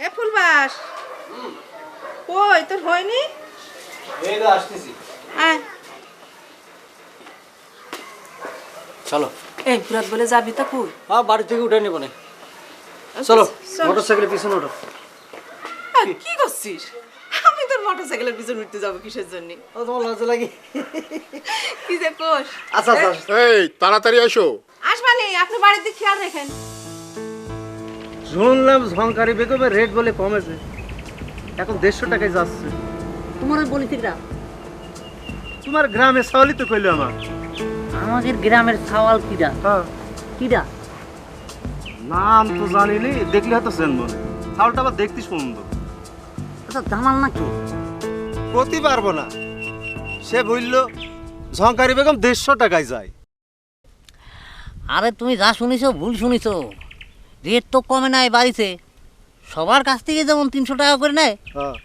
এ ফুলবাস কই তোর হয়নি? এই তো আসতেছি। আয় চলো। এই রাত বলে যাবি তা কই? হ্যাঁ, বাড়ি থেকে উঠে নেবো না। চলো, মোটরসাইকেলের পিছনে ওঠো। কি করছিস? আমি তোর মোটরসাইকেলের পিছনে উঠতে যাবো কিসের জন্য? ও তোমার লজ্জা লাগে? কি যে কোষ? আচ্ছা আচ্ছা, এই তাড়াতাড়ি আসো। আসবানি, আপনি বাড়ির দিকে খেয়াল রাখেন। শুনলাম ঝংকারি বেগমের রেট বলে কমেছে, এখন 150 টাকায় যাচ্ছে। তোমার বলি ঠিকরা তোমার গ্রামে সাওয়ালি তো কইলো আমাদের গ্রামের সাওয়াল কিডা হ্যাঁ, কিডা নাম তো জানিনি, দেখলে হয়তো চেনবো না। সাওয়ালটা আবার দেখতে সুন্দর। আচ্ছা জামাল নাকি? প্রতি পারবো না, সে বললো ঝংকারি বেগম 150 টাকায় যায়। আরে তুমি যা শুনিছো ভুল শুনিছো, রেট তো কমে নাই বাড়িতে, সবার কাছ থেকে যেমন 300 টাকা করে নেয়, হ্যাঁ,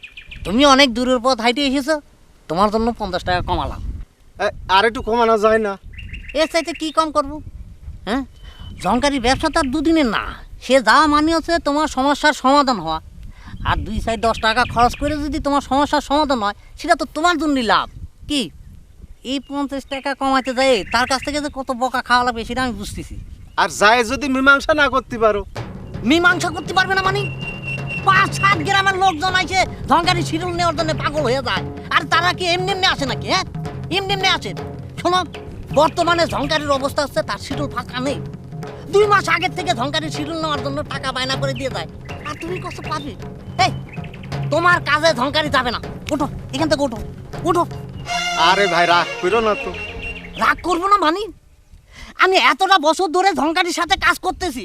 তুমি অনেক দূরের পথ হাইটে এসেছো, তোমার জন্য 50 টাকা কমালাম। আর একটু কমানো যায় না? এর চাইতে কি কম করবো? হ্যাঁ, ঝংকারি ব্যবসা তো আর দুদিনের না, সে যা মানে হচ্ছে তোমার সমস্যার সমাধান হওয়া। আর 2-10 টাকা খরচ করে যদি তোমার সমস্যার সমাধান হয়, সেটা তো তোমার জন্যই লাভ। কি এই 50 টাকা কমাতে যায় তার কাছ থেকে যে কত বকা খাওয়া লাগবে সেটা আমি বুঝতেছি। আর যায় যদি মীমাংসা না করতে পারো? মীমাংসা করতে পারবে না মানে? 5-7 গ্রামের লোকজন আছে ঝংকারি শিরুল নেওয়ার জন্য পাগল হয়ে যায়, আর তারা কি এমনি এমনি আসে নাকি? হ্যাঁ, এমনি এমনি আসে। শোনো, বর্তমানে ঝংকারির অবস্থা হচ্ছে তার শিরুল ফাঁকা নেই। 2 মাস আগের থেকে ঝংকারির শিরুল নেওয়ার জন্য টাকা বায়না করে দিয়ে যায়, আর তুমি কষ্ট পাবে? এই তোমার কাজে ঝংকারি যাবে না, ওঠো এখান থেকে, ওঠো ওঠো। আরে ভাই, রাগ করো না তো। রাগ করবো না মানে? আমি এতটা বছর ধরে ঝংকারির সাথে কাজ করতেছি,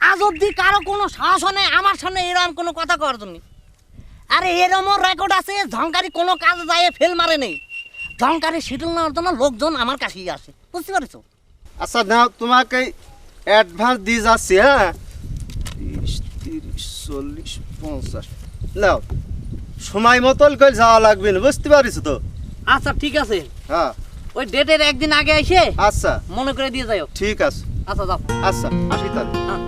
আজ অব্দি কারো কোনো সাহস নেই আমার সামনে এরকম কোনো কথা করার জন্য। আরে এরমও রেকর্ড আছে, ঝংকারি কোনো কাজ যায় ফেল মারে নেই। ঝংকারি শিটল নেওয়ার জন্য লোকজন আমার কাছেই আসে, বুঝতে পারছো? আচ্ছা নাও, তোমাকে অ্যাডভান্স দিয়ে যাচ্ছি। হ্যাঁ, 30, 40, 50 নাও, সময় মতন করে যাওয়া লাগবে না, বুঝতে পারিস তো? আচ্ছা ঠিক আছে, হ্যাঁ ওই ডেটের একদিন আগে এসে আচ্ছা, মনে করে দিয়ে যাও। ঠিক আছে। আচ্ছা যাও। আচ্ছা, আসি তাহলে। হ্যাঁ।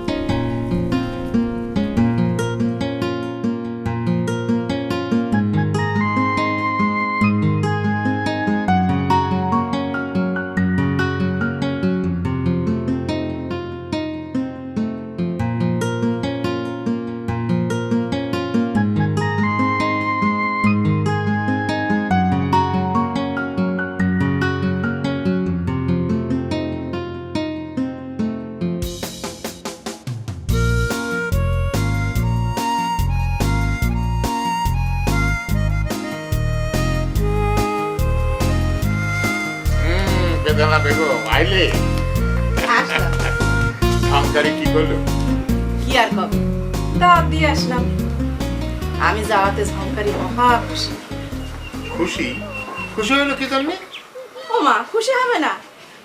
বেদানা বেগম আইলে? আসলাম। ঝংকারি কি করলো? কি আর কবে, দাওয়াত দিয়ে আসলাম। আমি যাওয়াতে ঝংকারি মহা খুশি। খুশি? খুশি হলো কি জন্যে? ও মা, খুশি হবে না?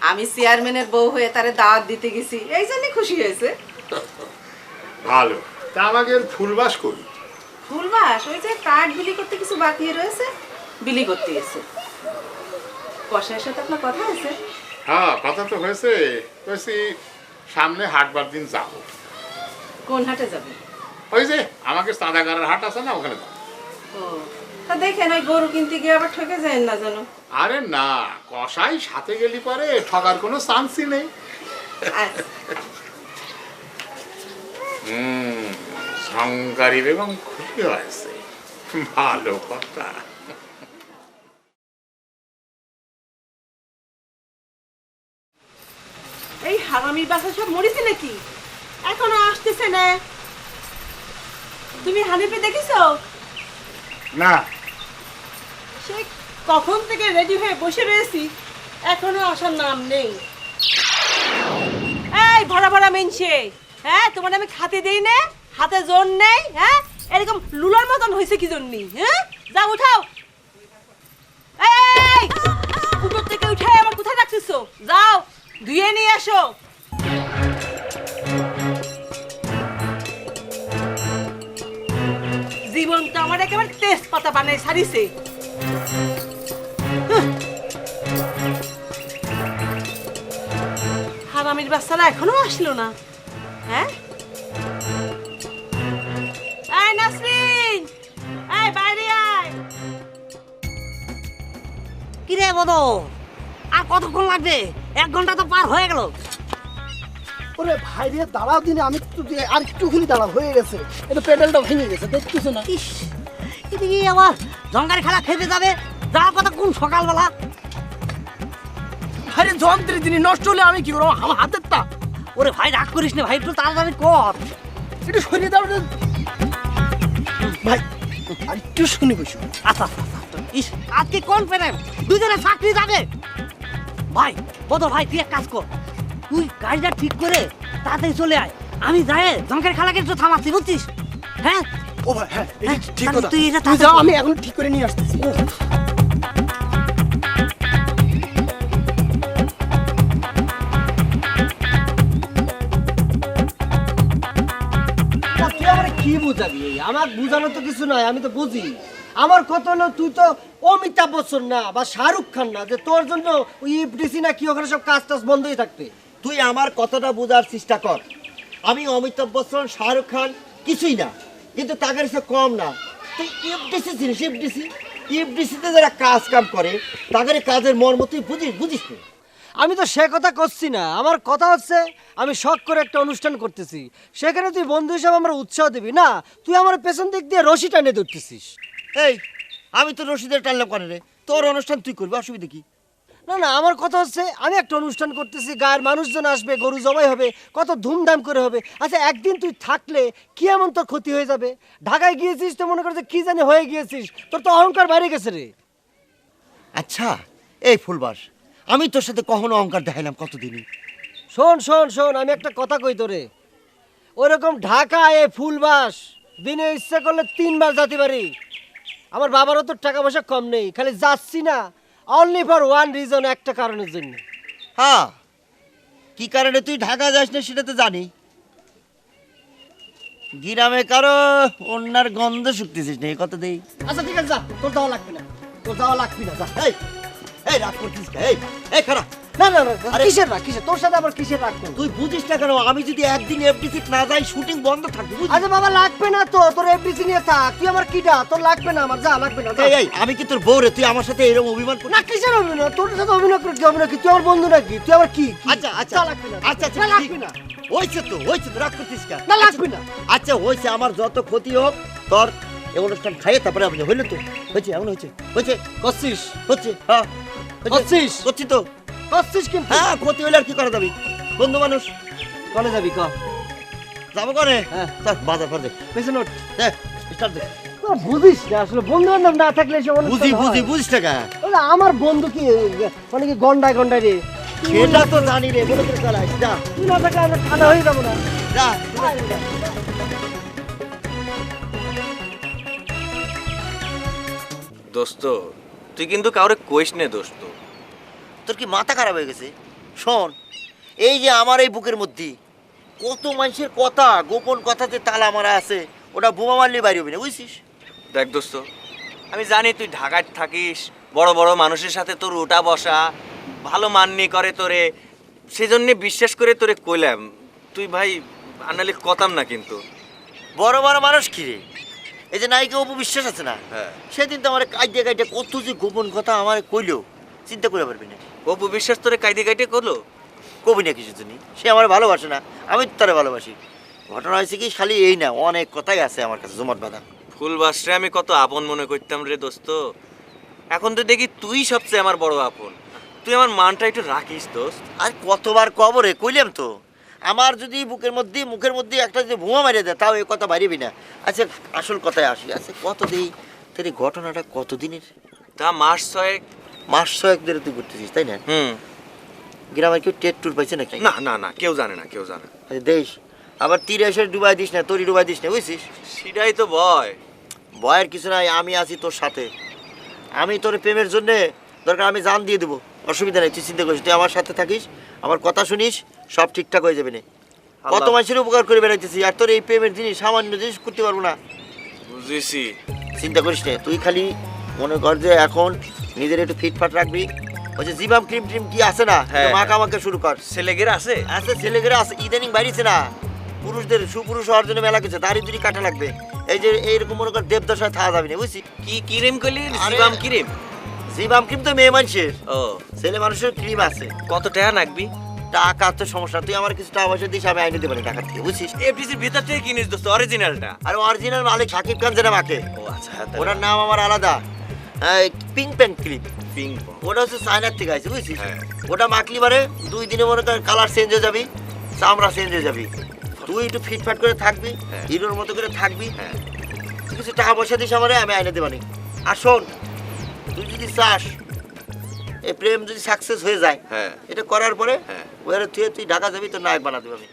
আমি চেয়ারম্যানের বউ হয়ে তারে দাওয়াত দিতে গেছি, এই জন্য খুশি হয়েছে। ভালো। তা আমাকে ফুলবাস করি। ফুলবাস ওই যে কার্ড বিলি করতে কিছু বাকি রয়েছে, বিলি করতে গেছে। কষাইয়ের সাথে আপনার কথা হয়েছে? হ্যাঁ, কথা তো হয়েছে। বলছি সামনে হাটবার দিন যাবো। কোন হাটে যাবে? ওই যে আমাকে চাঁদাগারের হাট আছে না, ওখানে যাবো। ও, তা দেখেন ওই গরু কিনতে গিয়ে আবার ঠকে যায় না জানো। আরে না, কষাই সাথে গেলি পরে ঠগার কোনো চান্সই নেই। আচ্ছা, ঝংকারি বেগম খুশি হয়েছে, ভালো কথা। এই হারামির বাসা সব মরেছে নাকি? এখনো আসতেছে না। তুমি হানিফে দেখেছো? না, সে কখন থেকে রেডি হয়ে বসে রয়েছি, এখনো আসার নাম নেই। এই ভরা ভরা মেনছে, হ্যাঁ তোমার আমি খাতে দেই না, হাতে জোর নেই। হ্যাঁ, এরকম লুলার মতন হয়েছে কি জন্য? হ্যাঁ, যাও উঠাও। এই কুকুর থেকে উঠে আমার কোথায় রাখছিস? যাও ধুয়ে নিয়ে আসো। জীবনটা আমার একেবারে তেজপাতা বানায় সারিছে। হারামির বাচ্চারা এখনো আসলো না। হ্যাঁ, বদর, আর কতক্ষণ লাগবে? 1 ঘন্টা তো পার হয়ে গেল। ওরে ভাই রে দাঁড়াও দিনে, আমি তো আর একটুখানি দাঁড়াও, হয়ে গেছে, এটা পেডেলটা ভেঙে গেছে, দেখতেছো না? ইস, এদিকে আবার জঙ্গারি খেলা খেতে যাবে, যাওয়ার কথা কোন সকালবেলা? আরে যন্ত্রের জিনিস নষ্ট হলে আমি কি করবো, আমার হাতের তা। ওরে ভাই রাগ করিস না ভাই, একটু তাড়াতাড়ি কর। একটু সরিয়ে দাও রে। ভাই আর একটু শুনি বসো। আচ্ছা আচ্ছা আচ্ছা। ইস, আজকে কনফারেন্স, দুজনে চাকরি যাবে। ভাই বদর ভাই, তুই এক কাজ কর, তুই গাড়িটা ঠিক করে তাড়াতাড়ি চলে আয়, আমি যাই জঙ্গের খেলাকে একটু থামাচ্ছি, বুঝছিস? হ্যাঁ ও ভাই হ্যাঁ, এটা হ্যাঁ, ঠিক তাহলে কথা। তুই এটা তুই যাও, তাড়াতাড়ি আমি এখন ঠিক করে নিয়ে আসতেছি। তুই আমার কি বুঝাবি? আমার বুঝানো তো কিছু নাই, আমি তো বুঝি। আমার কথা হলো তুই তো অমিতাভ বচ্চন না বা শাহরুখ খান না যে তোর জন্য ইফডিসি না কি ওখানে সব কাজ টাজ বন্ধই থাকবে। তুই আমার কথাটা বোঝার চেষ্টা কর। আমি অমিতাভ বচ্চন, শাহরুখ খান কিছুই না, কিন্তু তাদের সে কম না। তুই ইফডিসি চিনিস? ইফডিসিতে যারা কাজ কাম করে তাদের কাজের মর্ম তুই বুঝিস না। আমি তো সে কথা করছি না, আমার কথা হচ্ছে আমি শখ করে একটা অনুষ্ঠান করতেছি, সেখানে তুই বন্ধু হিসাবে আমার উৎসাহ দিবি না, তুই আমার পেছন দিক দিয়ে রশি টানে ধরতেছিস। এই, আমি তো রশিদের টানলাম করে রে, তোর অনুষ্ঠান তুই করবি, অসুবিধা কি? না না, আমার কথা হচ্ছে আমি একটা অনুষ্ঠান করতেছি, গায়ের মানুষজন আসবে, গরু জবাই হবে, কত ধুমধাম করে হবে। আচ্ছা একদিন তুই থাকলে কি এমন তোর ক্ষতি হয়ে যাবে? ঢাকায় গিয়েছিস তো মনে করছে কি জানি হয়ে গিয়েছিস, তোর তো অহংকার বাইরে গেছে রে। আচ্ছা এই ফুলবাস, আমি তোর সাথে কখনো অহংকার দেখাইলাম কতদিনই? শোন শোন শোন, আমি একটা কথা কই তোরে, ওইরকম ঢাকায় এই ফুলবাস দিনে ইচ্ছে করলে 3 বার যেতে পারি। আমার বাবারও তো টাকা পয়সা কম নেই, খালি যাচ্ছি না অনলি ফর ওয়ান রিজন, একটা কারণের জন্য। হ্যাঁ, কি কারণে তুই ঢাকা যাস না সেটা তো জানি। গ্রামে কারো অন্যার গন্ধ শুকতেছিস না, এই কথা দেই। আচ্ছা ঠিক আছে, যা, তোর যাওয়া লাগবে না, তোর যাওয়া লাগবে না, যা। এই এই রাগ করছিস কে? এই খারাপ, না না না, আরে- কিসের রাগ, কিসের তোর সাথে আবার কিসের রাগ করবো? তুই বুঝিস না কেন? আমি যদি একদিন এফডিসি না যাই শুটিং বন্ধ থাকবে, বুঝিস? আচ্ছা বাবা লাগবে না তো, তোর এফডিসি নিয়ে থাক, তুই আমার কিটা, তোর লাগবে না, আমার যা লাগবে না, যা। এই আমি কি তোর বউ রে? তুই আমার সাথে এরকম অভিমান করছিস? না কিসের অভিনয়, তোর সাথে অভিনয় করে কি অভিনয়, কি তুই আমার বন্ধু নাকি? তুই আবার কি কি? আচ্ছা আচ্ছা যা, লাগবে না, আচ্ছা আচ্ছা, না, ঠিক। লাগবে না, হয়েছে তো রাগ করছিস কেন? না লাগবে না। আচ্ছা হয়েছে, আমার যত ক্ষতি হোক, তোর এই অনুষ্ঠান খাইয়ে তারপরে আপনি হইলে তো হয়েছে, এমন হয়েছে হয়েছে করছিস হচ্ছে, হ্যাঁ হয়েছে। করছিস? করছি তো। করছিস কিন্তু। হ্যাঁ, ক্ষতি হইলে আর কি করা যাবে? বন্ধু মানুষ, কলে যাবি ক? যাবো করে। হ্যাঁ। চল বাজার ফাজার পেছনে ওঠ। দে, স্টার্ট দে। তোর বুঝিস না আসলে, বন্ধু বান্ধব না থাকলে এসব অনুষ্ঠান বুঝি হয়। বুঝি বুঝিস টাকা, ওরা আমার বন্ধু কি মানে কি গন্ডায় গন্ডায় রে, সেটা তো জানি রে, বলে করে চালাইস। যা তুই না থাকলে আমরা ঠান্ডা হয়ে যাবো না। যা। দোস্ত, তুই কিন্তু কাউরে কইস নে দোস্ত। তোর কি মাথা খারাপ হয়ে গেছে? শোন, এই যে আমার এই বুকের মধ্যে কত মানুষের কথা, গোপন কথাতে তালা মারা আছে, ওটা বোমা মারলে বাইরে হবে না, বুঝছিস? দেখ দোস্ত, আমি জানি তুই ঢাকায় থাকিস, বড় বড় মানুষের সাথে তোর ওটা বসা, ভালো মাননি করে তোরে, সেজন্য বিশ্বাস করে তোরে কইলাম। তুই ভাই আনালে কতাম না কিন্তু। বড় বড় মানুষ কি রে? এই যে নায়িকা অপু বিশ্বাস আছে না, হ্যাঁ। সেদিন তো আমার কাইটে কাইটে কত যে গোপন কথা আমার কইলেও চিন্তা করে পারবি না। অপু বিশ্বাস তোরে কাইদে কাইটে করলো? কবি না কিছু জানি, সে আমার ভালোবাসে না, আমি তো তারে ভালোবাসি। ঘটনা হয়েছে কি, খালি এই না, অনেক কথাই আছে আমার কাছে জমাট বাঁধা। ফুলবাসরে আমি কত আপন মনে করতাম রে দোস্ত, এখন তো দেখি তুই সবচেয়ে আমার বড় আপন। তুই আমার মানটা একটু রাখিস দোস্ত। আর কতবার কবরে কইলাম তো, আমার যদি মুখের মধ্যে একটা যদি বোমা মারিয়ে দেয় তাও এই কথা বাড়িবি না। আচ্ছা আসল কথায় আসি, আচ্ছা কত দিই তোর এই ঘটনাটা কতদিনের? তা মাস 6 মাস 6 ধরে তুই করতেছিস, তাই না? গ্রামের কেউ টেট ট্যুর পাইছে নাকি? না না না, কেউ জানে না, কেউ জানে না। আচ্ছা দেশ, আবার তীরে এসে ডুবাই দিস না, তরি ডুবাই দিস না, বুঝছিস? সেটাই তো ভয়। ভয়ের কিছু নাই, আমি আছি তোর সাথে। আমি তোর প্রেমের জন্যে দরকার আমি জান দিয়ে দেবো, অসুবিধা নেই, তুই চিন্তা করিস। তুই আমার সাথে থাকিস, আমার কথা শুনিস, সব ঠিকঠাক হয়ে যাবে না। কত মানুষের উপকার করে বেড়াইতেছি, আর তোর এই প্রেমের জিনিস সামান্য জিনিস করতে পারবো না। বুঝেছি। চিন্তা করিস না, তুই খালি মনে কর যে এখন নিজের একটু ফিটফাট রাখবি। ওই যে জিবাম ক্রিম ট্রিম কি আছে না, হ্যাঁ, মাখা মাখা শুরু কর। ছেলেগেরা আছে? আছে, ছেলেগেরা আছে, ইদানিং বাড়িছে না। পুরুষদের সুপুরুষ হওয়ার জন্য মেলা কিছু দাড়ি দুড়ি কাটা লাগবে। এই যে এইরকম মনে কর দেবদশায় থাকা যাবে না, বুঝছিস? কি ক্রিম কইলি? আরে- জিবাম ক্রিম? জিবাম ক্রিম তো মেয়ে মানুষের, ও ছেলে মানুষের ক্রিম আছে। কত টাকা লাগবি? টাকা তো সমস্যা, তুই আমার কিছু টাকা পয়সা দিস, আমি আইনে দিতে পারি টাকা থেকে, বুঝছিস? এফডিসির ভিতর থেকে কিনিস দোস্ত, অরিজিনালটা। আর অরিজিনাল মালিক শাকিব খান যেটা মাকে, ও আচ্ছা, ওটার নাম আমার আলাদা, পিঙ্ক প্যান্ট ক্রিম। পিং ওটা হচ্ছে চায়নার থেকে আছে, বুঝছিস? হ্যাঁ। ওটা মাখলি বারে 2 দিনে মনে কর কালার চেঞ্জ হয়ে যাবি, চামড়া চেঞ্জ হয়ে যাবি, তুই একটু ফিটফাট করে থাকবি, হ্যাঁ। হিরোর মতো করে থাকবি। হ্যাঁ। তুই কিছু টাকা পয়সা দিস আমারে, আমি আইনে দেবানি। আর শোন, তুই যদি চাস এই প্রেম যদি সাকসেস হয়ে যায়, হ্যাঁ। এটা করার পরে হ্যাঁ। ওরা তুই ঢাকা যাবি, তোর নায়ক বানাতে পারবি।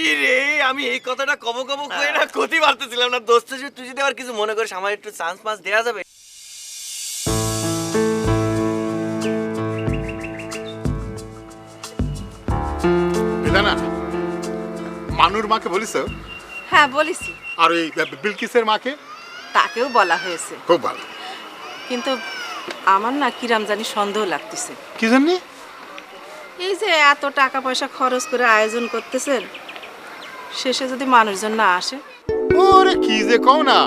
ইরে, আমি এই কথাটা কব কই না ক্ষতি পারতেছিলাম না দোস্ত। তুই যদি আবার কিছু মনে করিস, আমার একটু চান্স পাস দেয়া যাবে? বেদানা, মানুর মাকে বলিস? হ্যাঁ বলেছি, আর ওই বিলকিসের মাকে? তাকেও বলা হয়েছে, খুব ভালো। কিন্তু আমার না কিরাম জানি সন্দেহ লাগতেছে। কি জন্য? এই যে এত টাকা পয়সা খরচ করে আয়োজন করতেছেন, শেষে যদি মানুষজন না আসে। ওরে কি যে কও না,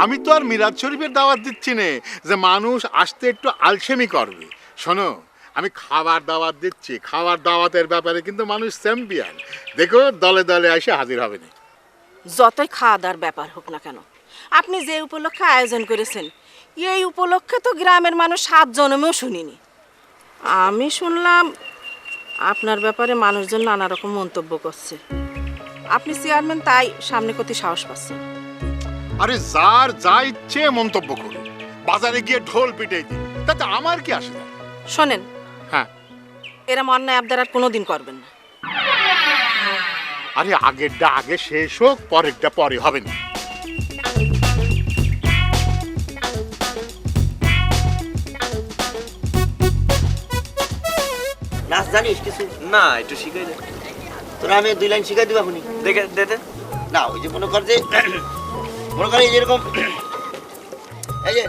আমি তো আর মিরাজ শরীফের দাওয়াত দিচ্ছি না যে মানুষ আসতে একটু আলসেমি করবে। শোনো, আমি খাবার দাওয়াত দিচ্ছি, খাবার দাওয়াতের ব্যাপারে কিন্তু মানুষ চ্যাম্পিয়ন। দেখো দলে দলে এসে হাজির হবে না। যতই খাওয়া দাওয়ার ব্যাপার হোক না কেন, আপনি যে উপলক্ষে আয়োজন করেছেন, এই উপলক্ষে তো গ্রামের মানুষ 7 জন্মেও শুনিনি। আমি শুনলাম আপনার ব্যাপারে মানুষজন নানা রকম মন্তব্য করছে। আপনি চেয়ারম্যান, তাই সামনে কতি সাহস পাচ্ছেন। আরে যার যা ইচ্ছে মন্তব্য করো, বাজারে গিয়ে ঢোল পিটাই দিই, তাতে আমার কি আসে যায়? শোনেন, হ্যাঁ, এরম অন্যায় আবদার আর কোনোদিন করবেন না। আরে আগেরটা আগে শেষ হোক, পরেরটা পরে হবে না। নাচ জানিস কিছু? না, একটু শিখাই দে। তোরা আমি 2 লাইন শিখাই দিব এখনই। দেখে দে দে। না, ওই যে মনে কর যে মনে কর এই যেরকম, এই যে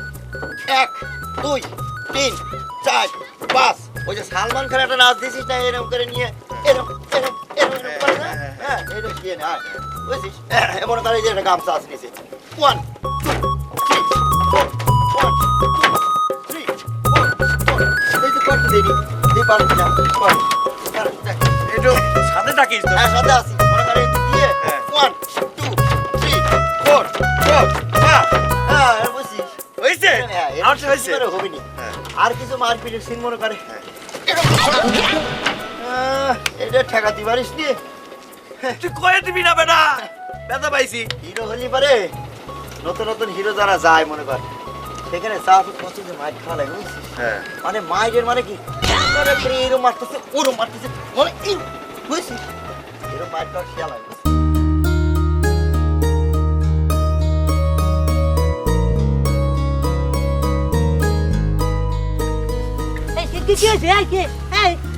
1 2 3 4 5, ওই যে সালমান খান একটা নাচ দিছিস না, এরকম করে নিয়ে এরকম এরকম এরকম করে না, হ্যাঁ এরকম দিয়ে না, বুঝছিস? মনে কর এই যে একটা গামছা আছে নিচে, 1 2 3 4 1 2 3 4 4, এই যে করতে দেরি এই পারবি না, কর একটু সাথে ডাকিস তো। হ্যাঁ সাথে আসি, মনে করে দিয়ে 1 2 3 4 4 5, হ্যাঁ বুঝছিস? হইছে? হ্যাঁ, আমার তো হইছে। হবে নি। আর কিছু মারপিটের সিন মনে করে, এটা ঠেকাতে পারিস নি? তুই কয়ে দিবি না বেটা, ব্যথা পাইছি। হিরো হলি পারে, নতুন নতুন হিরো যারা যায় মনে কর, সেখানে চা তো পছন্দ মাইর খাওয়া লাগে, বুঝছিস? হ্যাঁ। মানে মাইরের মানে কি, এরম মারতেছে ওরম মারতেছে, মানে বুঝছিস? এরম মাইর খাওয়া খেয়াল লাগে। কি হয়েছে?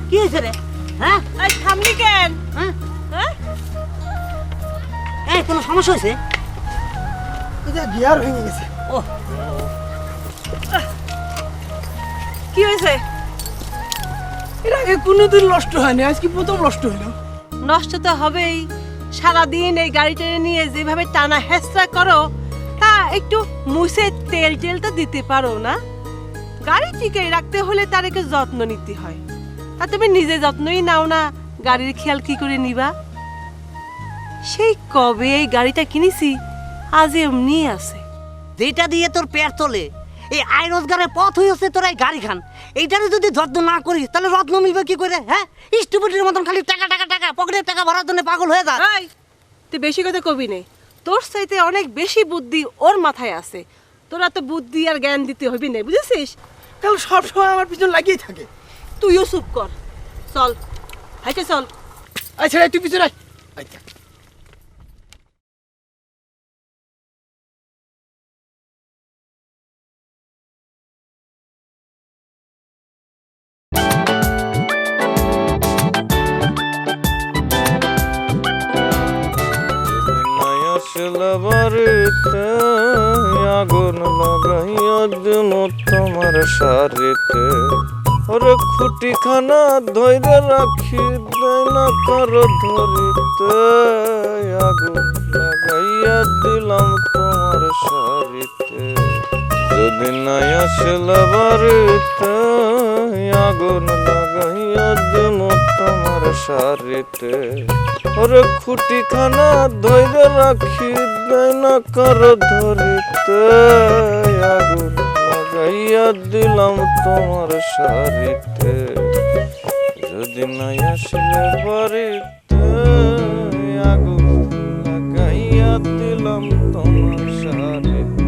কি হয়েছে রে? হ্যাঁ, এই থামলি কেন? হ্যাঁ, হ্যাঁ, এই কোনো সমস্যা হয়েছে? এই যে গিয়ার ভেঙে গেছে। ও, কি হয়েছে? এর আগে কোনোদিন নষ্ট হয়নি, আজকে প্রথম নষ্ট হইলো। নষ্ট তো হবেই। সারাদিন এই গাড়িটা নিয়ে যেভাবে টানা হেঁচড়া করো, তা একটু মুছে তেল টেল তো দিতে পারো না? গাড়ি টিকে রাখতে হলে তার একটু যত্ন নিতে হয়। আর তুমি নিজে যত্নই নাও না, গাড়ির খেয়াল কি করে নিবা? সেই কবে এই গাড়িটা কিনেছি, আজ এমনি আছে। যেটা দিয়ে তোর পেট চলে, এই আয় রোজগারের পথ হয়েছে তোর এই গাড়ি খান। এইটারে যদি যত্ন না করিস, তাহলে রত্ন মিলবে কি করে? হ্যাঁ, স্টুপিডের মতন খালি টাকা টাকা টাকা, পকেটের টাকা ভরার জন্য পাগল হয়ে যা। এই, তুই বেশি কথা কবি নে। তোর চাইতে অনেক বেশি বুদ্ধি ওর মাথায় আছে। তোরা তো বুদ্ধি আর জ্ঞান দিতে হবি না, বুঝেছিস? তাহলে সবসময় আমার পিছনে লাগিয়ে থাকে। তুইও চুপ কর, চল হাইটে চল। আচ্ছা তুই পিছনে আয়। আচ্ছা বাড়িতে আগুন লাগাইয়া দিল তোমার শাড়িতে, ওরে খুঁটিখানা ধইরে রাখি দেয় না কারো ধরিতে, আগুন লাগাইয়া দিলাম তোমার শাড়িতে। যদি নাই আসলে বাড়িতে আগুন লাগাইয়া দিম তোমার শাড়িতে ওরে খুঁটিখানা ধইরে রাখি দেয় না কারো ধরিতে আগুন লাগাইয়া দিলাম তোমার শাড়িতে যদি নাই আসলে বাড়িতে আগুন লাগাইয়া দিলাম তোমার শাড়িতে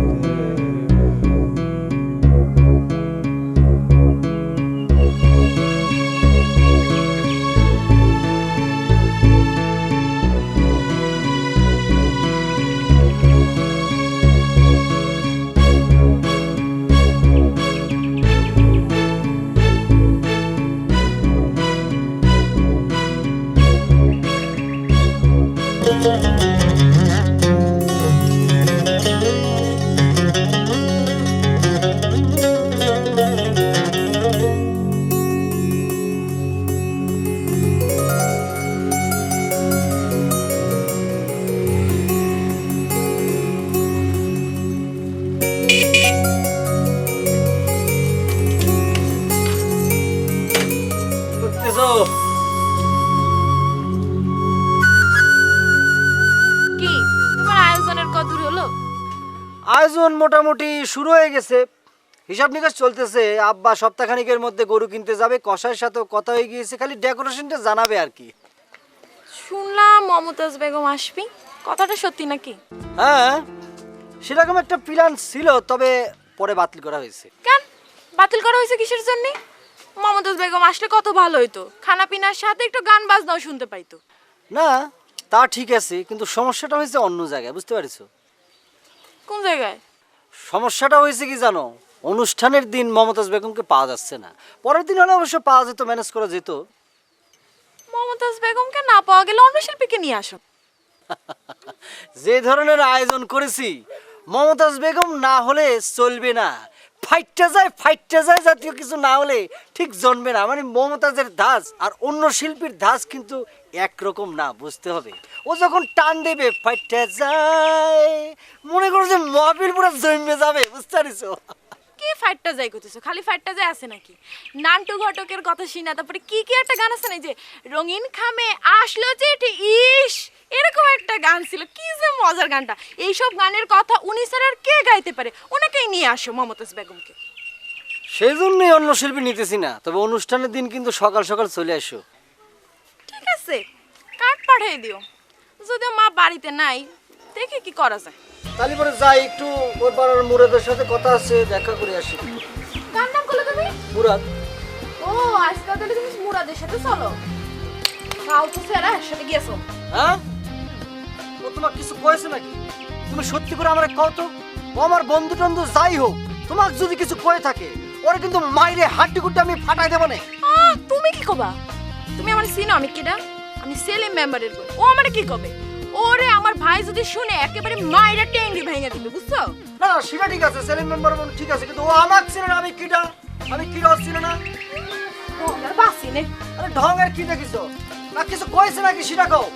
কি তোমার আয়োজনের কদূর হলো? আয়োজন মোটামুটি শুরু হয়ে গেছে, হিসাব নিকাশ চলতেছে। আব্বা সপ্তাহখানিকের মধ্যে গরু কিনতে যাবে, কসাইয়ের সাথেও কথা হয়ে গিয়েছে, খালি ডেকোরেশনটা জানাবে আর কি। শুনলাম মমতাজ বেগম আসবি, কথাটা সত্যি নাকি? হ্যাঁ, সেরকম একটা প্ল্যান ছিল, তবে পরে বাতিল করা হয়েছে। কেন বাতিল করা হয়েছে, কিসের জন্য? মমতাজ বেগম আসলে কত ভালো হইতো, খানা পিনার সাথে একটু গান বাজনাও শুনতে পাইতো। না তা ঠিক আছে, কিন্তু সমস্যাটা হয়েছে অন্য জায়গায়, বুঝতে পারছো? কোন জায়গায়? সমস্যাটা হয়েছে কি জানো, অনুষ্ঠানের দিন মমতাজ বেগমকে পাওয়া যাচ্ছে না। পরের দিন হলে অবশ্য পাওয়া যেত, ম্যানেজ করা যেত। মমতাজ বেগমকে না পাওয়া গেলে অন্য শিল্পীকে নিয়ে আসো। যে ধরনের আয়োজন করেছি, মমতাজ বেগম না হলে চলবে না। ফাইটটা যায় জাতীয় কিছু না হলে ঠিক জন্মে না। মানে মমতাজের ধাঁচ আর অন্য শিল্পীর ধাঁচ কিন্তু একরকম না, বুঝতে হবে। ও যখন টান দেবে ফাইটটা যায়, মনে করো যে মহাবীর পুরো জন্মে যাবে, বুঝতে পারছো? কি ফাইটটা যাই করতেছো? খালি ফাইটটা যায় আছে নাকি? নান্টু ঘটকের কথা শুনা, তারপরে কি কি একটা গান আছে না, যে রঙিন খামে আসলো চিঠি, ইস এরকম একটা গান ছিল, কি যে মজার গানটা। এইসব গানের কথা উনি স্যার আর কে গাইতে পারে? ওনাকেই নিয়ে আসো, মমতাজ বেগমকে। সেই জন্যই অন্য শিল্পী নিতেছি না, তবে অনুষ্ঠানের দিন কিন্তু সকাল সকাল চলে আসো। ঠিক আছে, কার্ড পাঠিয়ে দিও। যদিও মা বাড়িতে নাই, দেখে কি করা যায়। তাহলে পরে যাই, একটু ওই পাড়ার মুরাদের সাথে কথা আছে, দেখা করে আসি। কার নাম করলে তুমি? মুরাদ। ও আজকাল তাহলে তুমি মুরাদের সাথে চলো। কাল তো স্যার একসাথে গিয়েছো। হ্যাঁ, ও তোমার কিছু কয়েছে নাকি? তুমি সত্যি করে আমার কও তো, ও আমার বন্ধু টন্ধু যাই হোক, তোমাকে যদি কিছু কয়ে থাকে, ওরে কিন্তু মাইরে হাড্ডি গুড্ডি আমি ফাটাই দেবো না। তুমি কি কবা? তুমি আমার চিনো আমি কিডা? আমি সেলিম মেম্বারের বোন। ও আমারে কি কবে? ওরে আমার ভাই যদি শুনে একেবারে মাইরা টেঙ্গি ভেঙে দিবে, বুঝছো? না সেটা ঠিক আছে, সেলিম মেম্বার বোন ঠিক আছে, কিন্তু ও আমার চিনে না, আমি কিডা? আমি কিডা চিনে না? ও আর বাসি নে। আরে ঢঙের কি দেখিছো? না কিছু কয়েছে নাকি সেটা কও।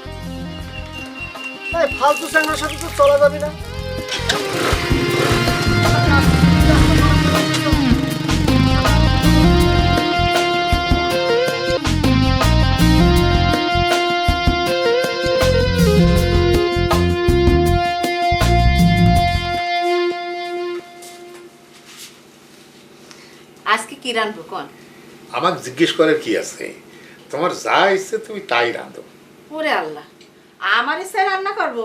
এই ফালতু স্যাংরার সাথে তো চলা যাবে না। আজকে কি রান্নবো কোন? আমাকে জিজ্ঞেস করার কি আছে? তোমার যা ইচ্ছে তুমি তাই রাঁধো। ওরে আল্লাহ, আমার ইচ্ছে রান্না করব,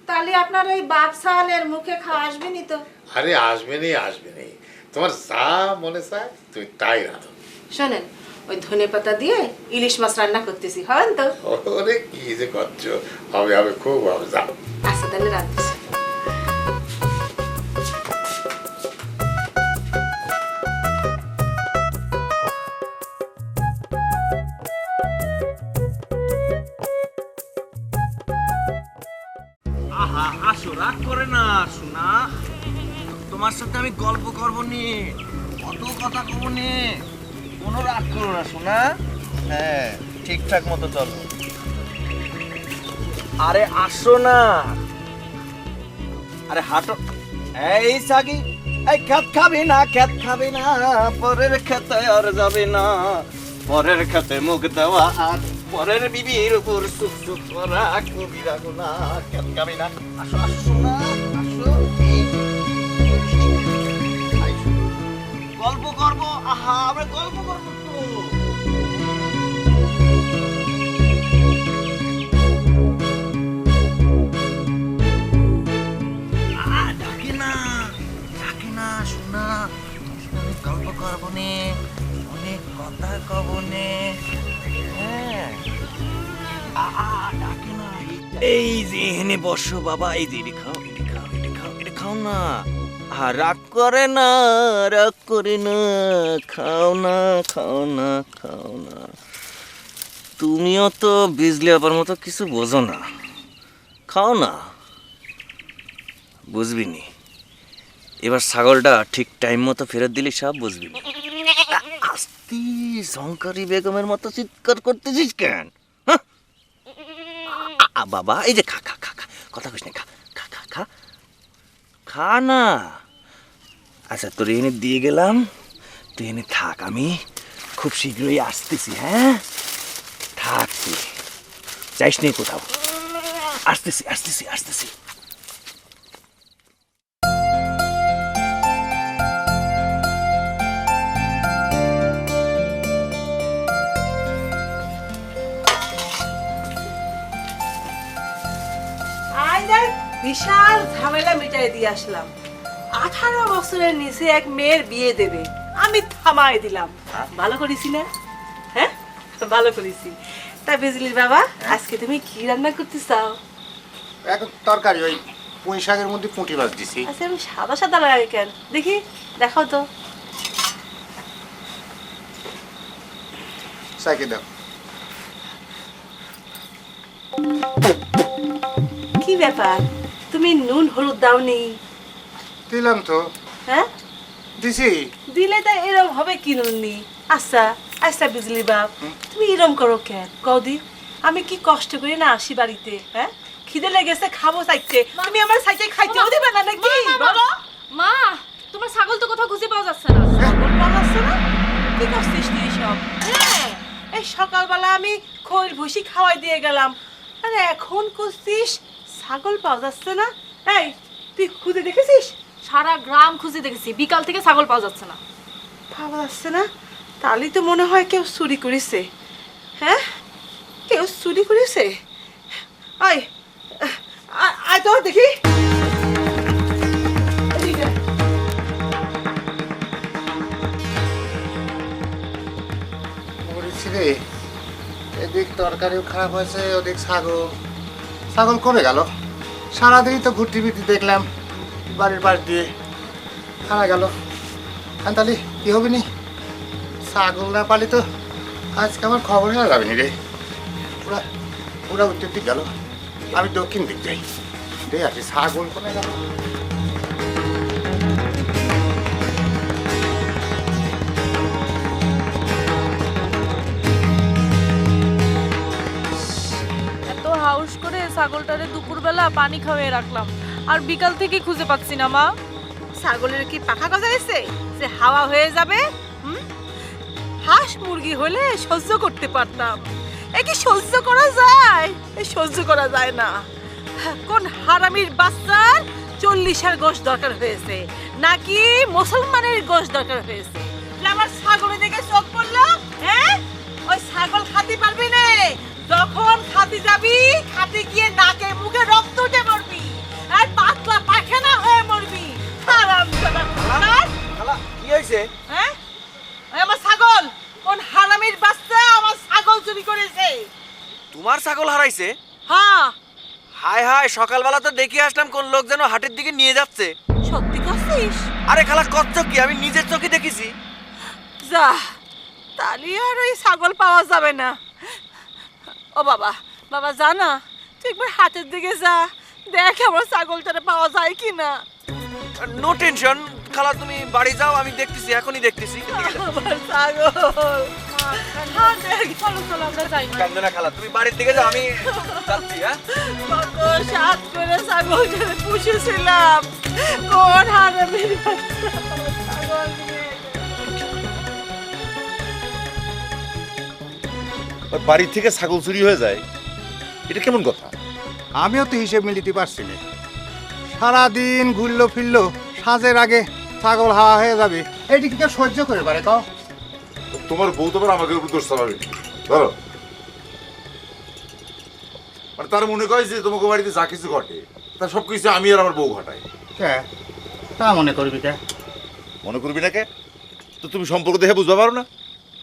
তাহলে আপনার ওই বাপ সালের মুখে খাওয়া আসবে নি তো? আরে আসবে নেই, তোমার যা মনে চায় তুমি তাই রাঁধো। শোনেন, ওই ধনেপাতা দিয়ে ইলিশ মাছ রান্না করতেছি, হবেন তো? ওরে কি যে করছো, হবে খুব হবে, যাও। আচ্ছা তাহলে রাঁধতেছি। আহা আসো, রাগ করে না শোনা, তোমার সাথে আমি গল্প করবো নি, কত কথা কব নি, কোনো রাগ করো না শোনা। হ্যাঁ, ঠিকঠাক মতো চলো। আরে আসো না, আরে হাঁটো। এই সাগি এই খেত খাবি না পরের খেতে আর যাবি না পরের খেতে মুখ দেওয়া আর পরের বিবির উপর সুখ সুখ করা কবিরা গুনা খেত খাবি না আসো আসো সোনা আসো গল্প করবো আহা আমরা গল্প করবো তো ডাকে না শোনা অনেক গল্প করবো নে অনেক কথা কব নে হ্যাঁ ডাকে না এই যে এখানে বসো বাবা এই যে এটা খাও এটা খাও না রাগ করে না খাও না তুমিও তো বিজলি আপার মতো কিছু বোঝো না খাও না বুঝবি নি এবার ছাগলটা ঠিক টাইম মতো ফেরত দিলে সব বুঝবি আস্তি শঙ্করী বেগমের মতো চিৎকার করতেছিস কেন বাবা এই যে খা কথা কইস না খা না আচ্ছা তোর এনে দিয়ে গেলাম তুই এনে থাক আমি খুব শীঘ্রই আসতেছি হ্যাঁ থাক তুই যাইস নি কোথাও আসতেছি বিশাল ঝামেলা মিটাই দিয়ে আসলাম 18 বছরের নিচে এক মেয়ের বিয়ে দেবে আমি থামাই দিলাম ভালো করেছি না হ্যাঁ ভালো করেছি তা বিজলির বাবা আজকে তুমি কি রান্না করতে চাও এখন তরকারি ওই পুঁই শাকের মধ্যে পুঁটি মাছ দিছি আচ্ছা আমি সাদা লাগে কেন দেখি দেখাও তো সাইকে দাও কি ব্যাপার তুমি নুন হলুদ দাওনি দিলাম তো হ্যাঁ দিছি দিলে তা এরকম হবে কি নুননি আচ্ছা বিজলি বাপ তুমি এরকম করো কেন কদি আমি কি কষ্ট করি না আসি বাড়িতে হ্যাঁ খিদে লেগেছে খাবো চাইতে তুমি আমার সাইতে খাইতেও দিবে না নাকি বলো মা তোমার ছাগল তো কোথাও খুঁজে পাওয়া যাচ্ছে না ছাগল পাওয়া যাচ্ছে না কি করছিস তুই সব হ্যাঁ এই সকালবেলা আমি খৈল ভুসি খাওয়াই দিয়ে গেলাম আরে এখন করছিস ছাগল পাওয়া যাচ্ছে না এই তুই খুঁজে দেখেছিস সারা গ্রাম খুঁজে দেখেছি বিকাল থেকে ছাগল পাওয়া যাচ্ছে না পাওয়া যাচ্ছে না তাহলে তো মনে হয় কেউ চুরি করেছে হ্যাঁ কেউ চুরি করেছে আয় আয় তো দেখি রে এদিক তরকারিও খারাপ হয়েছে ওদিক ছাগল কমে গেল সারাদিনই তো ঘুরতে ফিরতে দেখলাম বাড়ির পাশ দিয়ে হারা গেল তাহলে কি হবে নি ছাগল না পালি তো আজকে আমার খবর হয়ে যাবে নি রে পুরা উত্তর দিক গেল আমি দক্ষিণ দিক যাই রে আছি ছাগল কমে গেল হাউস করে ছাগলটারে দুপুরবেলা পানি খাওয়াই রাখলাম আর বিকাল থেকে খুঁজে পাচ্ছি না মা ছাগলের কি পাখা গজাইছে যে হাওয়া হয়ে যাবে হাঁস মুরগি হলে সহ্য করতে পারতাম এ কি সহ্য করা যায় সহ্য করা যায় না কোন হারামির বাচ্চার 40-এর গোশ দরকার হয়েছে নাকি মুসলমানের গোশ দরকার হয়েছে আমার ছাগলের দিকে চোখ পড়লো হ্যাঁ ওই ছাগল খাতে পারবি না যখন খাতে যাবি খাতে গিয়ে নাকে মুখে রক্ত উঠে মরবি আর পাতলা পায়খানা হয়ে মরবি হারামজাদা খালা কি হইছে হ্যাঁ আমার ছাগল কোন হারামির বাচ্চা আমার ছাগল চুরি করেছে তোমার ছাগল হারাইছে হ্যাঁ হায় সকালবেলা তো দেখে আসলাম কোন লোক যেন হাটের দিকে নিয়ে যাচ্ছে সত্যি করছিস আরে খালা কত কি আমি নিজের চোখে দেখেছি যা তাহলে আর ওই ছাগল পাওয়া যাবে না ও বাবা জানা তুই একবার হাটের দিকে যা দেখ আমার ছাগলটারে পাওয়া যায় কি না নো টেনশন খালা তুমি বাড়ি যাও আমি দেখতেছি এখনই দেখতেছি আমার ছাগল চলো চলো আমরা যাই কান্দে না খালা, তুমি বাড়ির দিকে যাও, আমি যাচ্ছি। হ্যাঁ, কত সাত করে ছাগল ধরে পুষেছিলাম, কোন হারামির বাচ্চা ছাগল নিয়ে বাড়ির থেকে ছাগল চুরি হয়ে যায়, এটা কেমন কথা? আমিও তো হিসেব মিলিতে পারছি না। সারাদিন ঘুরলো ফিরলো, সাঁঝের আগে ছাগল হাওয়া হয়ে যাবে, এটি কি কেউ সহ্য করে পারে কও? তোমার বউ তো আবার আমাকে উপর দোষ চালাবে, ধরো। মানে তার মনে করে যে তোমাকে বাড়িতে যা কিছু ঘটে তা সব কিছু আমি আর আমার বউ ঘটাই। তা মনে করবি কে? মনে করবি না কে? তো তুমি সম্পর্ক দেখে বুঝতে পারো না?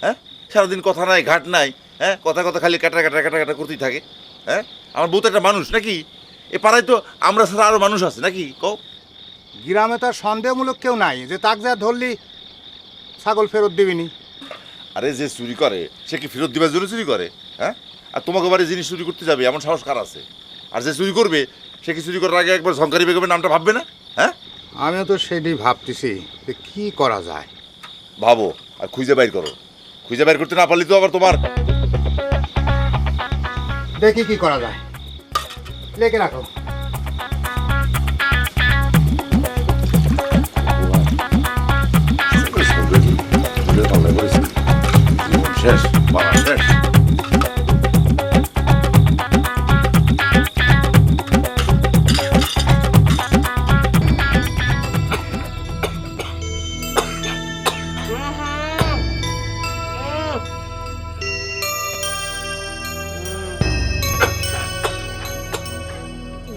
হ্যাঁ, সারাদিন কথা নাই ঘাট নাই, হ্যাঁ, কথা কথা খালি কাটা কাটা কাটা কাটা করতেই থাকে। হ্যাঁ, আমার বউ তো একটা মানুষ নাকি? এ পাড়ায় তো আমরা ছাড়া আরো মানুষ আছে নাকি কও? গ্রামে তার সন্দেহমূলক কেউ নাই যে তাক যা ধরলি ছাগল ফেরত দিবিনি। আরে যে চুরি করে সে কি ফেরত দিবার জন্য চুরি করে? হ্যাঁ, আর তোমাকে বাড়ি জিনিস চুরি করতে যাবে এমন সাহস কার আছে? আর যে চুরি করবে সে কি চুরি করার আগে একবার ঝংকারি বেগমের নামটা ভাববে না? হ্যাঁ, আমিও তো সেটাই ভাবতেছি যে কি করা যায়। ভাবো আর খুঁজে বাইর করো। খুঁজে বাইর করতে না পারলে তো আবার তোমার দেখি কি করা যায়, লেখে রাখো। শেষ মারা শেষ।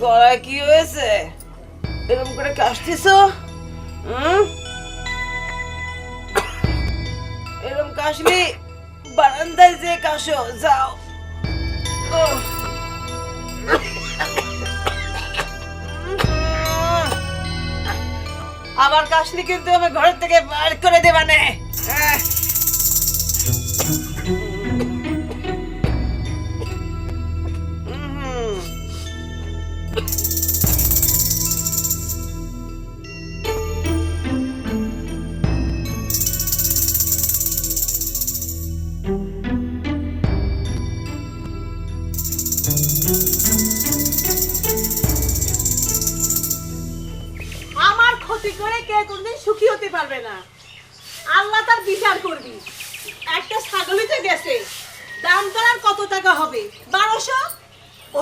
গলায় কি হয়েছে এরকম করে কাশতেছ? এরকম কাশলি বারান্দায় যে কাশো যাও। আবার কাশলি কিন্তু আমি ঘর থেকে বার করে দেবা নে। আমার ক্ষতি করে কে কোনদিন সুখী হতে পারবে না, আল্লাহ তার বিচার করবি। একটা ছাগলই তো গেছে, দাম করার কত টাকা হবে? 1200।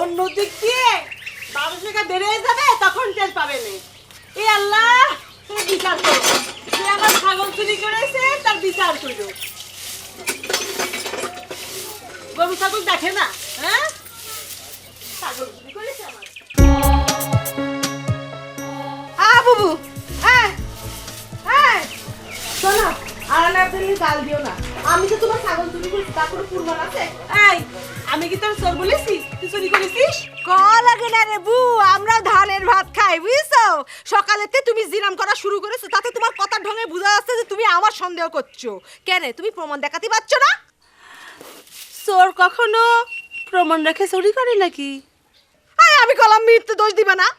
অন্য দিক দিয়ে 1200 টাকা বেড়ে যাবে, তখন টের পাবে না। এ আল্লাহ তুমি বিচার করো, যে আমার ছাগল চুরি করেছে তার বিচার করো। গরু ছাগল দেখে না, হ্যাঁ, ছাগল চুরি করেছে আমার। বুবু শোনো, আর আপনি গাল দিও না। আমি তো তোমার ছাগল চুরি করেছি, তার কোনো প্রমাণ আছে? এই আমি কি তোর চোর বলেছি তুই চুরি করেছিস? লাগে না রে বু, আমরা ধানের ভাত খাই বুঝছো। সকালেতে তুমি জিরাম করা শুরু করেছো, তাতে তোমার কথার ঢঙে বোঝা যাচ্ছে যে তুমি আমার সন্দেহ করছো। কেন তুমি প্রমাণ দেখাতে পারছো না? চোর কখনো প্রমাণ রেখে চুরি করে নাকি? আমি কলাম মৃত্যু দোষ দিবা না।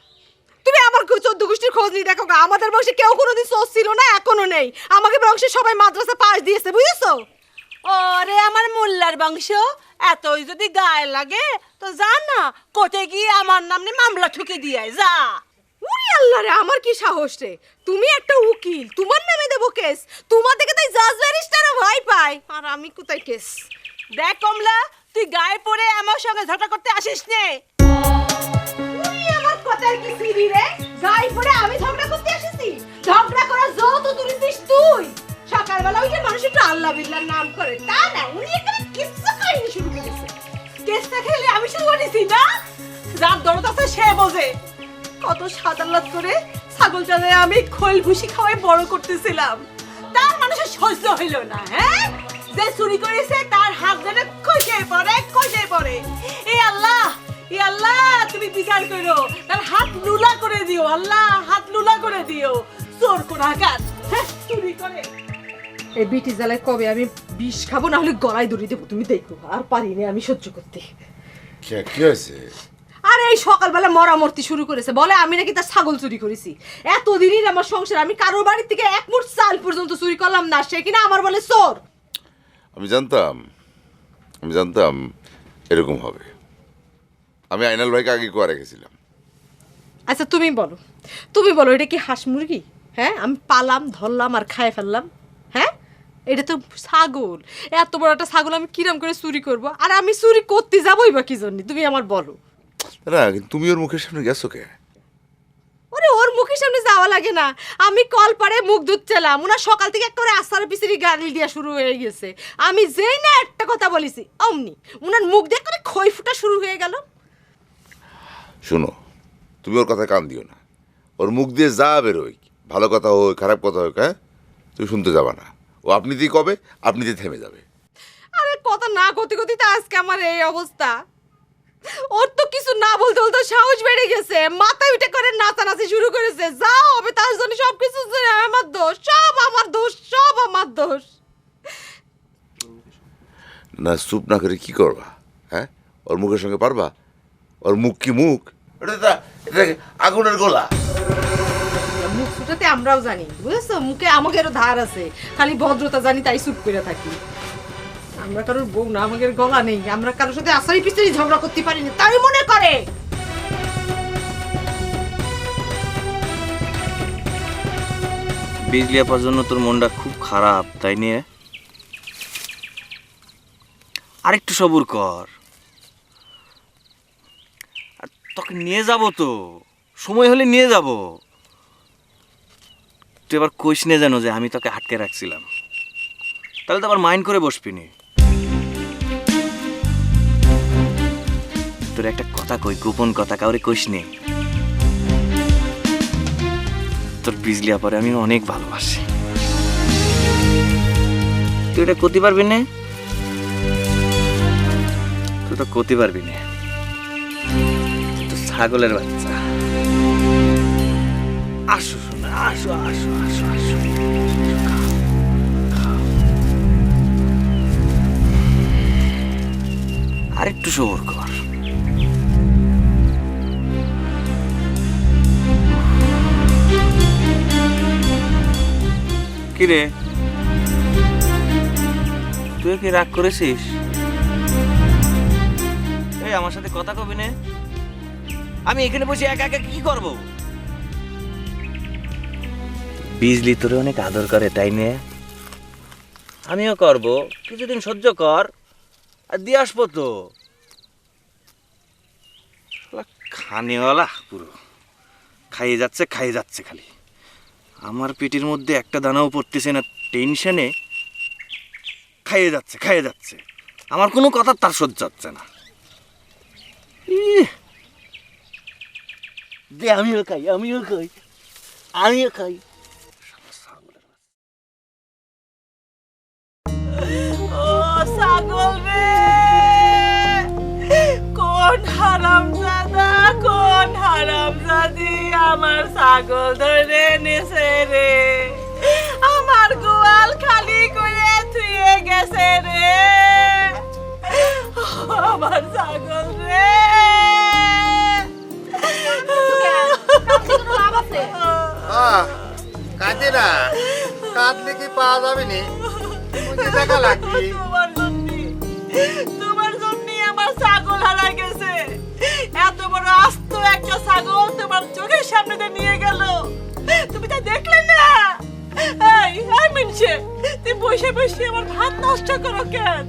তুমি আমার 14 গোষ্ঠীর খোঁজ নিয়ে দেখো, আমাদের বংশে কেউ কোনোদিন চোর ছিল না, এখনো নেই। আমাকে বংশে সবাই মাদ্রাসা পাস দিয়েছে বুঝেছো। ওরে আমার মোল্লার বংশ, এতই যদি গায়ে লাগে তো যা না কোর্টে গিয়ে আমার নামে মামলা ঠুকে দিয়ে যা। উরি আল্লাহ রে, আমার কি সাহস রে! তুমি একটা উকিল, তোমার নামে দেবো কেস? তোমার দেখে তাই জাজ ব্যারিস্টারও ভয় পায়, আর আমি কোথায় কেস? দেখ কমলা, তুই গায়ে পড়ে আমার সঙ্গে ঝগড়া করতে আসিস নে। উরি আমার কথার কি সিরি রে! গায়ে পড়ে আমি ঝগড়া করতে এসেছি? ঝগড়া করা যত তুলিস তুই। সকালবেলা উঠে মানুষ একটু আল্লাহ বিল্লাহর নাম করে, তা না উনি একটা কিচ্ছু কাহিনী শুরু করেছে। কেসটা খেলে আমি শুরু করেছি না, যার দরদ আছে সে বোঝে। কত সাদাল্লাত করে ছাগলটারে আমি খোল ভুসি খাওয়াই বড় করতেছিলাম, তার মানুষের সহ্য হইল না। হ্যাঁ, যে চুরি করেছে তার হাত ধরে খসে পড়ে। এ আল্লাহ, এ আল্লাহ তুমি বিচার করো, তার হাত লুলা করে দিও। আল্লাহ হাত লুলা করে দিও। চোর কোনাকার, হ্যাঁ, চুরি করে। এই বিটি জ্বালায় কবে আমি বিষ খাবো, না হলে গলায় দড়ি দেবো, তুমি দেখো। আর পারিনি আমি সহ্য করতে। কি হয়েছে? আর এই সকালবেলা মরামর্তি শুরু করেছে, বলে আমি নাকি তার ছাগল চুরি করেছি। এতদিনই আমার সংসার, আমি কারোর বাড়ি থেকে এক মুঠ চাল পর্যন্ত চুরি করলাম না, সে কিনা আমার বলে চোর। আমি জানতাম এরকম হবে। আমি আইনাল ভাইকে আগে কোয়া রেখেছিলাম। আচ্ছা তুমি বলো এটা কি হাঁস মুরগি? হ্যাঁ, আমি পালাম, ধরলাম আর খায় ফেললাম? হ্যাঁ, এটা তো ছাগল। এত বড় একটা ছাগল আমি কিরাম করে চুরি করব? আর আমি চুরি করতে যাবোই বা কি জন্য? তুমি আমার বলো। না কিন্তু তুমি ওর মুখের সামনে গেছো কে? ওরে ওর মুখের সামনে যাওয়া লাগে না, আমি কল পাড়ে মুখ ধুচ্ছিলাম, ওনার সকাল থেকে একেবারে আসার পিছরি গালি দিয়া শুরু হয়ে গেছে। আমি যেই না একটা কথা বলেছি অমনি ওনার মুখ দিয়ে করে খই ফুটা শুরু হয়ে গেল। শোনো, তুমি ওর কথা কান দিও না। ওর মুখ দিয়ে যা বেরোয়, ভালো কথা হোক খারাপ কথা হোক, হ্যাঁ, তুমি শুনতে যাবা না। ও আপনিতেই কবে, আপনিতেই থেমে যাবে। আরে কথা না গতি গতিতে আজকে আমার এই অবস্থা। ওর তো কিছু না বলতে বলতে সাহস বেড়ে গেছে, মাথায় উঠে করে নাচানাচি শুরু করেছে। যা হবে তার জন্য সবকিছু আমার দোষ, সব আমার দোষ, সব আমার দোষ। না চুপ না করে কি করবা? হ্যাঁ, ওর মুখের সঙ্গে পারবা? ওর মুখ কি মুখ? এটা আগুনের গোলা। মুখ ফুটাতে আমরাও জানি, বুঝেছো? মুখে আমাদেরও ধার আছে, খালি ভদ্রতা জানি তাই চুপ করে থাকি। আমরা কারোর বউ না, আমাদের গলা নেই, আমরা কারোর সাথে আসারি পিছারি ঝগড়া করতে পারি না তাই মনে করে। বিজলি আপার জন্য তোর মনটা খুব খারাপ, তাই নিয়ে আরেকটু সবুর কর। আর তোকে নিয়ে যাব তো, সময় হলে নিয়ে যাব। তুই এবার কইস নে জানো যে আমি তোকে আটকে রাখছিলাম, তাহলে তো আবার মাইন্ড করে বসবিনি। তোর একটা কথা কই, গোপন কথা, কাউরে কইস নে। তোর বিজলি আপারে আমি অনেক ভালোবাসি। তুই এটা করতে পারবি না, তুই তো করতে পারবি না। তুই তো ছাগলের বাচ্চা। আসো শোনা, আসো আসো আসো আসো, আরেকটু সবর কর। কিরে, তুই কি রাগ করেছিস? এই আমার সাথে কথা কবি না? আমি এখানে বসে একা একা কি করব? বিজলি তোরে অনেক আদর করে, তাই নে? আমিও করব, কিছুদিন সহ্য কর আর দিয়ে আসবো তো। খানেওয়ালা পুরো খাইয়ে যাচ্ছে খালি। আমার পেটের মধ্যে একটা দানাও পড়তেছে না, টেনশনে খাইয়ে যাচ্ছে। আমার কোনো কথা তার সহ্য হচ্ছে না। দে আমিও খাই। ও ছাগল রে, কোন হারামজাদি আমার ছাগল ধরে নেছে রে, আমার গোয়াল খালি করে থুয়ে গেছে রে, আমার ছাগল রে। কাঁদে না, কাঁদলে কি পাওয়া যাবে নি? দেখা লাগবে। তোমার জন্য আমার ছাগল হারা গেছে। এত বড় আস্ত একটা ছাগল তোমার চোখের সামনে দিয়ে নিয়ে গেল, তুমি তা দেখলে না? এই মিনছে, তুই বসে বসে আমার ভাত নষ্ট করো কেন?